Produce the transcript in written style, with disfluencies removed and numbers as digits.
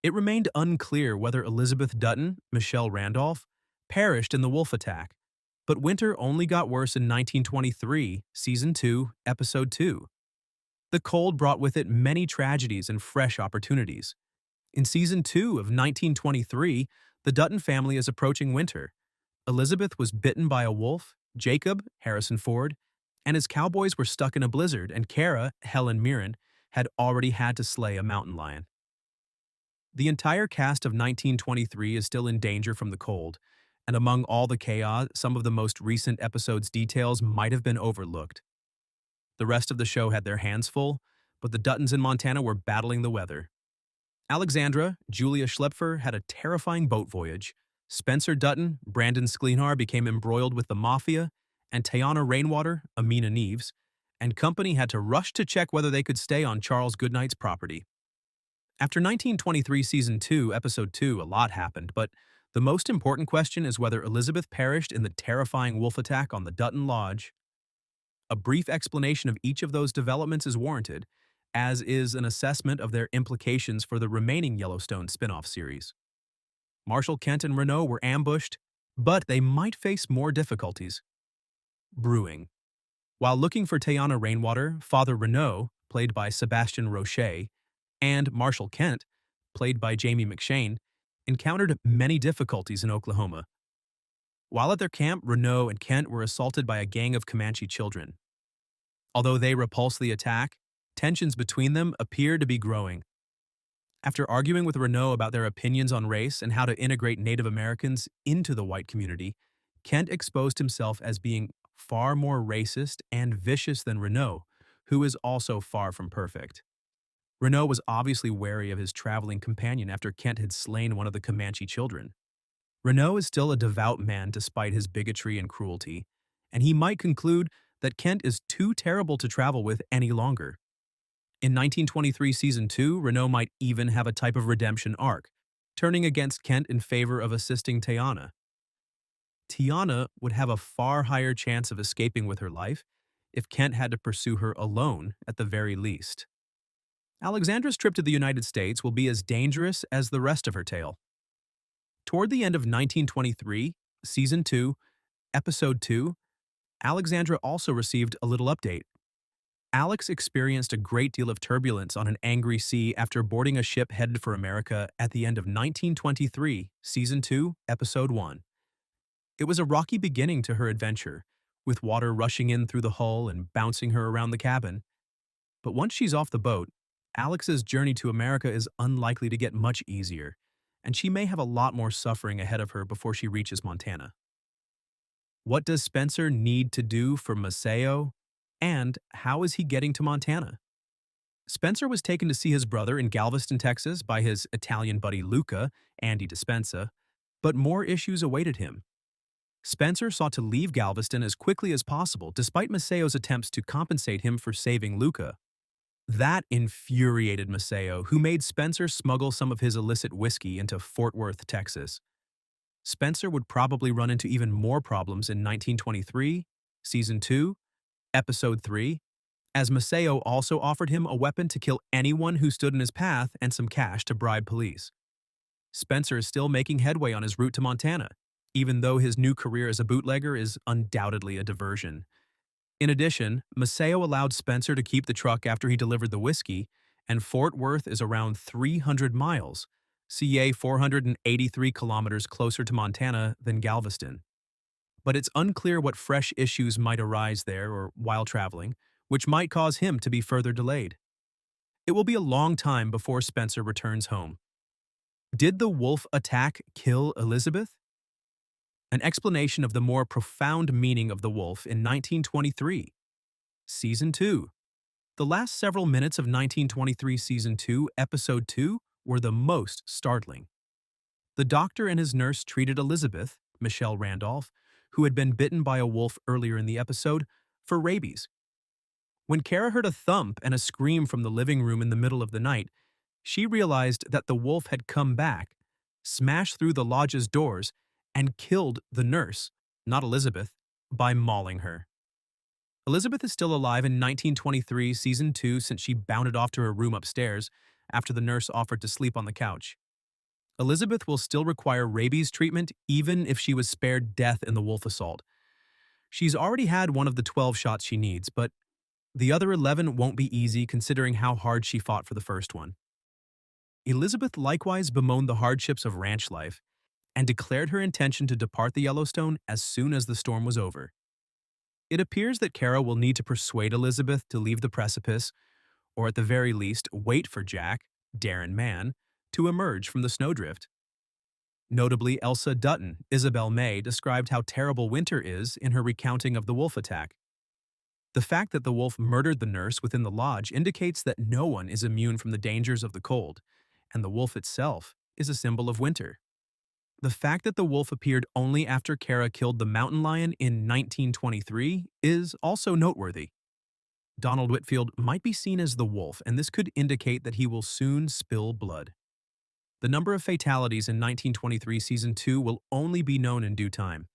It remained unclear whether Elizabeth Dutton, Michelle Randolph, perished in the wolf attack, but winter only got worse in 1923, Season 2, Episode 2. The cold brought with it many tragedies and fresh opportunities. In Season 2 of 1923, the Dutton family is approaching winter. Elizabeth was bitten by a wolf, Jacob, Harrison Ford, and his cowboys were stuck in a blizzard, and Kara, Helen Mirren, had already had to slay a mountain lion. The entire cast of 1923 is still in danger from the cold, and among all the chaos, some of the most recent episodes' details might have been overlooked. The rest of the show had their hands full, but the Duttons in Montana were battling the weather. Alexandra, Julia Schlepfer, had a terrifying boat voyage. Spencer Dutton, Brandon Skleenar became embroiled with the mafia, and Tiana Rainwater, Amina Neves, and company had to rush to check whether they could stay on Charles Goodnight's property. After 1923 Season 2, Episode 2, a lot happened, but the most important question is whether Elizabeth perished in the terrifying wolf attack on the Dutton Lodge. A brief explanation of each of those developments is warranted, as is an assessment of their implications for the remaining Yellowstone spin-off series. Marshall Kent and Renault were ambushed, but they might face more difficulties. Brewing. While looking for Tiana Rainwater, Father Renault, played by Sebastian Roche, and Marshall Kent, played by Jamie McShane, encountered many difficulties in Oklahoma. While at their camp, Renault and Kent were assaulted by a gang of Comanche children. Although they repulsed the attack, tensions between them appear to be growing. After arguing with Renault about their opinions on race and how to integrate Native Americans into the white community, Kent exposed himself as being far more racist and vicious than Renault, who is also far from perfect. Renault was obviously wary of his traveling companion after Kent had slain one of the Comanche children. Renault is still a devout man despite his bigotry and cruelty, and he might conclude that Kent is too terrible to travel with any longer. In 1923 Season 2, Renault might even have a type of redemption arc, turning against Kent in favor of assisting Tiana. Tiana would have a far higher chance of escaping with her life if Kent had to pursue her alone at the very least. Alexandra's trip to the United States will be as dangerous as the rest of her tale. Toward the end of 1923, Season 2, Episode 2, Alexandra also received a little update. Alex experienced a great deal of turbulence on an angry sea after boarding a ship headed for America at the end of 1923, Season 2, Episode 1. It was a rocky beginning to her adventure, with water rushing in through the hull and bouncing her around the cabin. But once she's off the boat, Alex's journey to America is unlikely to get much easier, and she may have a lot more suffering ahead of her before she reaches Montana. What does Spencer need to do for Maceo, and how is he getting to Montana? Spencer was taken to see his brother in Galveston, Texas by his Italian buddy Luca, Andy Dispenza, but more issues awaited him. Spencer sought to leave Galveston as quickly as possible despite Maceo's attempts to compensate him for saving Luca. That infuriated Maceo, who made Spencer smuggle some of his illicit whiskey into Fort Worth, Texas. Spencer would probably run into even more problems in 1923, Season 2, Episode 3, as Maceo also offered him a weapon to kill anyone who stood in his path and some cash to bribe police. Spencer is still making headway on his route to Montana, even though his new career as a bootlegger is undoubtedly a diversion. In addition, Maceo allowed Spencer to keep the truck after he delivered the whiskey, and Fort Worth is around 300 miles, ca 483 kilometers closer to Montana than Galveston. But it's unclear what fresh issues might arise there or while traveling, which might cause him to be further delayed. It will be a long time before Spencer returns home. Did the wolf attack kill Elizabeth? An explanation of the more profound meaning of the wolf in 1923. Season 2. The last several minutes of 1923 Season 2, Episode 2 were the most startling. The doctor and his nurse treated Elizabeth, Michelle Randolph, who had been bitten by a wolf earlier in the episode, for rabies. When Kara heard a thump and a scream from the living room in the middle of the night, she realized that the wolf had come back, smashed through the lodge's doors, and killed the nurse, not Elizabeth, by mauling her. Elizabeth is still alive in 1923 Season 2 since she bounded off to her room upstairs after the nurse offered to sleep on the couch. Elizabeth will still require rabies treatment even if she was spared death in the wolf assault. She's already had one of the 12 shots she needs, but the other 11 won't be easy considering how hard she fought for the first one. Elizabeth likewise bemoaned the hardships of ranch life and declared her intention to depart the Yellowstone as soon as the storm was over. It appears that Kara will need to persuade Elizabeth to leave the precipice, or at the very least, wait for Jack, Darren Mann, to emerge from the snowdrift. Notably, Elsa Dutton, Isabel May, described how terrible winter is in her recounting of the wolf attack. The fact that the wolf murdered the nurse within the lodge indicates that no one is immune from the dangers of the cold, and the wolf itself is a symbol of winter. The fact that the wolf appeared only after Kara killed the mountain lion in 1923 is also noteworthy. Donald Whitfield might be seen as the wolf, and this could indicate that he will soon spill blood. The number of fatalities in 1923 Season 2 will only be known in due time.